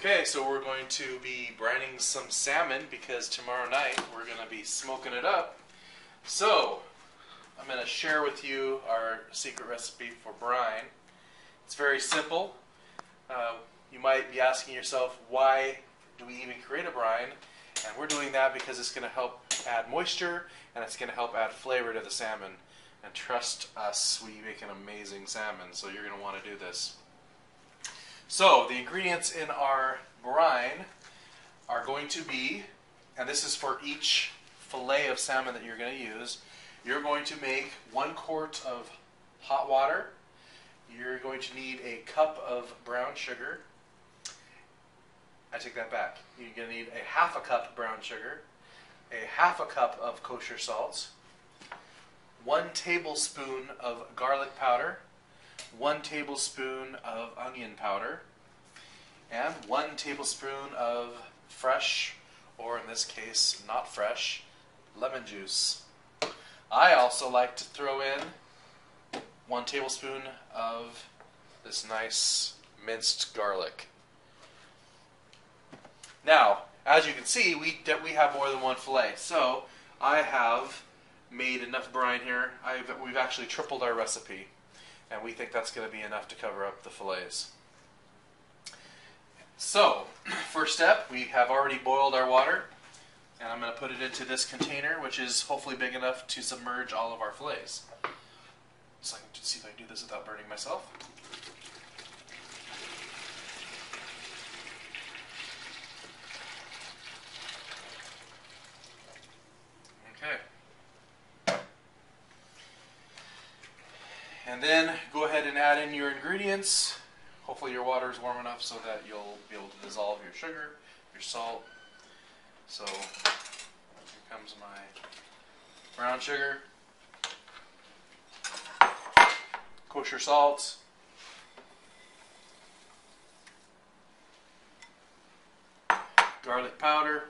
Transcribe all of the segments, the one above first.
Okay, so we're going to be brining some salmon because tomorrow night we're going to be smoking it up. So, I'm going to share with you our secret recipe for brine. It's very simple. You might be asking yourself, why do we even create a brine? And we're doing that because it's going to help add moisture and it's going to help add flavor to the salmon. And trust us, we make an amazing salmon, so you're going to want to do this. So, the ingredients in our brine are going to be, and this is for each fillet of salmon that you're going to use, you're going to make 1 quart of hot water. You're going to need a cup of brown sugar. I take that back. You're going to need a half a cup brown sugar, a half a cup of kosher salt, 1 tablespoon of garlic powder, 1 tablespoon of onion powder, and 1 tablespoon of fresh, or in this case, not fresh, lemon juice. I also like to throw in 1 tablespoon of this nice minced garlic. Now, as you can see, we have more than 1 fillet, so I have made enough brine here. We've actually tripled our recipe, and we think that's going to be enough to cover up the fillets. So, first step, we have already boiled our water, and I'm going to put it into this container, which is hopefully big enough to submerge all of our fillets. So I can just see if I can do this without burning myself. Okay. And then go ahead and add in your ingredients. Hopefully your water is warm enough so that you'll be able to dissolve your sugar, your salt. So here comes my brown sugar, kosher salt, garlic powder,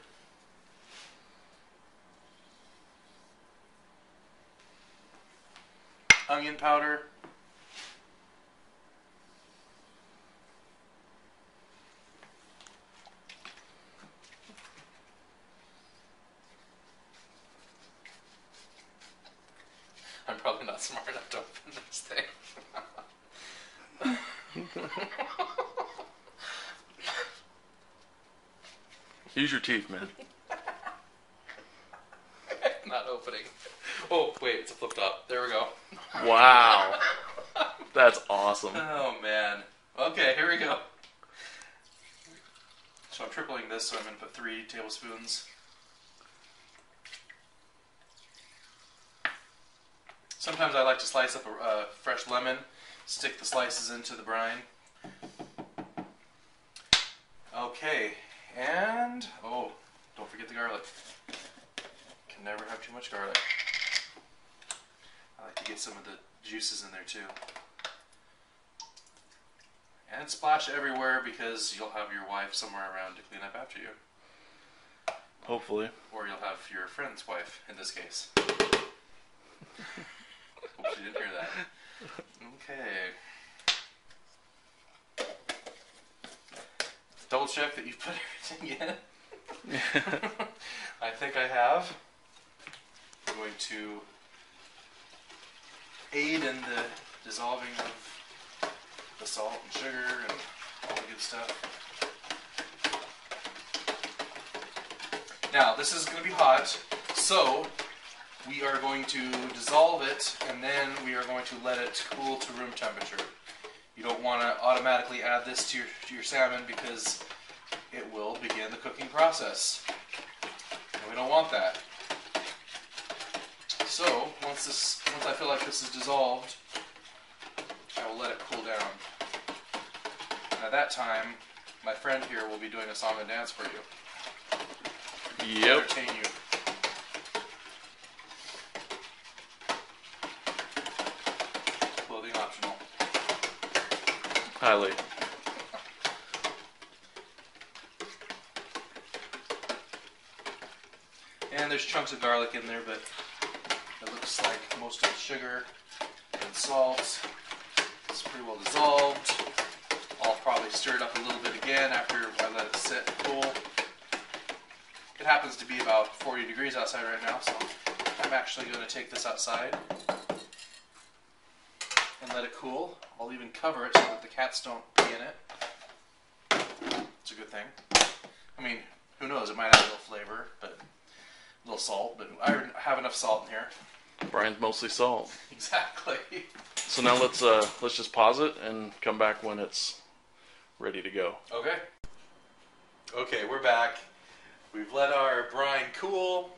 onion powder, I'm probably not smart enough to open this thing. Use your teeth, man. Not opening. Oh, wait, it's a flip top. There we go. Wow. That's awesome. Oh, man. Okay, here we go. So I'm tripling this, so I'm going to put 3 tablespoons. Sometimes I like to slice up a fresh lemon, stick the slices into the brine. Okay, and, oh, don't forget the garlic. Can never have too much garlic. I like to get some of the juices in there too. And splash everywhere because you'll have your wife somewhere around to clean up after you. Hopefully. Or you'll have your friend's wife, in this case. Hope she didn't hear that. Okay. Double check that you've put everything in. I think I have. I'm going to aid in the dissolving of the salt and sugar and all the good stuff. Now, this is going to be hot, so we are going to dissolve it, and then we are going to let it cool to room temperature. You don't want to automatically add this to your salmon because it will begin the cooking process. And we don't want that. So, once I feel like this is dissolved, I will let it cool down. And at that time, my friend here will be doing a song and dance for you. Yep. Entertain you. Clothing optional. Highly. And there's chunks of garlic in there, but it looks like most of the sugar and salt is pretty well dissolved. I'll probably stir it up a little bit again after I let it sit and cool. It happens to be about 40 degrees outside right now, so I'm actually going to take this outside and let it cool. I'll even cover it so that the cats don't pee in it. It's a good thing. I mean, who knows, it might add a little flavor, but a little salt, but I have enough salt in here. Brine's mostly salt. Exactly. So now let's just pause it and come back when it's ready to go. Okay. Okay, we're back. We've let our brine cool.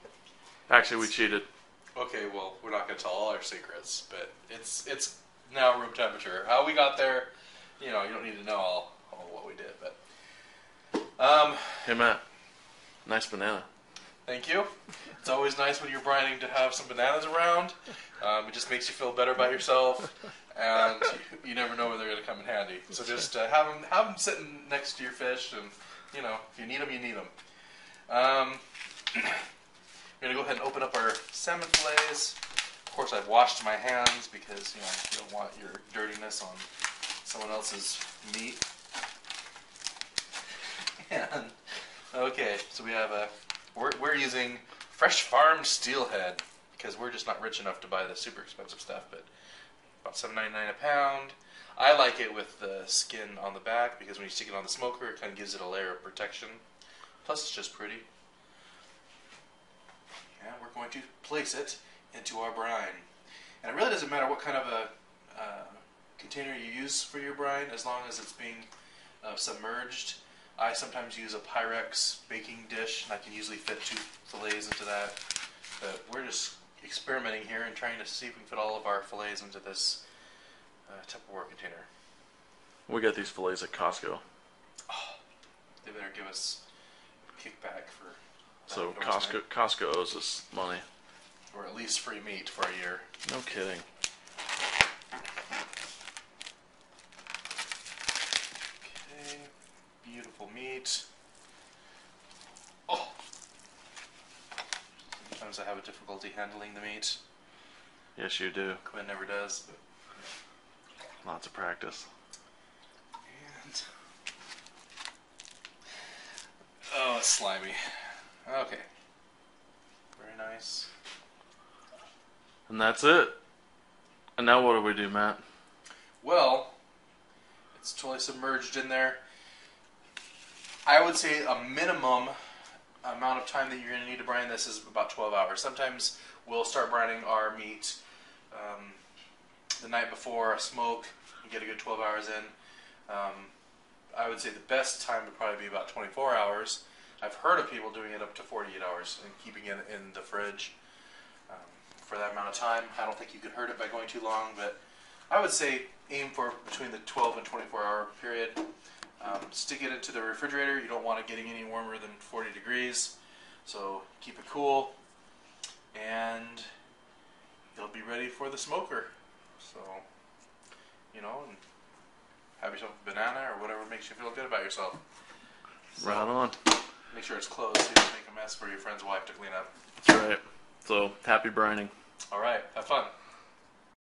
Actually, we cheated. Okay, well, we're not going to tell all our secrets, but it's now room temperature. How we got there, you don't need to know all what we did, but Hey Matt, nice banana. thank you. It's always nice when you're brining to have some bananas around. It just makes you feel better about yourself, and you never know when they're going to come in handy. So just have them sitting next to your fish, and if you need them, you need them. We're going to go ahead and open up our salmon fillets. Of course, I've washed my hands because you don't want your dirtiness on someone else's meat. And okay, so we have we're using fresh farmed steelhead because we're just not rich enough to buy the super expensive stuff, but about $7.99 a pound. I like it with the skin on the back because when you stick it on the smoker, it kind of gives it a layer of protection. Plus, it's just pretty. And we're going to place it into our brine. And it really doesn't matter what kind of a container you use for your brine, as long as it's being submerged. I sometimes use a Pyrex baking dish, and I can usually fit 2 fillets into that. But we're just experimenting here and trying to see if we can fit all of our fillets into this Tupperware container. We got these fillets at Costco. Oh, they better give us a kickback for that So endorsement. Costco owes us money. Or at least free meat for a year. No kidding. Okay, beautiful meat. Oh! Sometimes I have a difficulty handling the meat. Yes, you do. Quinn never does. But... Lots of practice. And... oh, it's slimy. Okay. Very nice. And that's it. And now what do we do, Matt? Well, it's totally submerged in there. I would say a minimum amount of time that you're going to need to brine this is about 12 hours. Sometimes we'll start brining our meat the night before a smoke and get a good 12 hours in. I would say the best time would probably be about 24 hours. I've heard of people doing it up to 48 hours and keeping it in the fridge for that amount of time. I don't think you could hurt it by going too long, but I would say aim for between the 12 and 24 hour period. Stick it into the refrigerator. You don't want it getting any warmer than 40 degrees, so keep it cool, and it'll be ready for the smoker. So, and have yourself a banana or whatever makes you feel good about yourself. So, Right on. make sure it's closed so you don't make a mess for your friend's wife to clean up. That's right. So, happy brining. All right, have fun.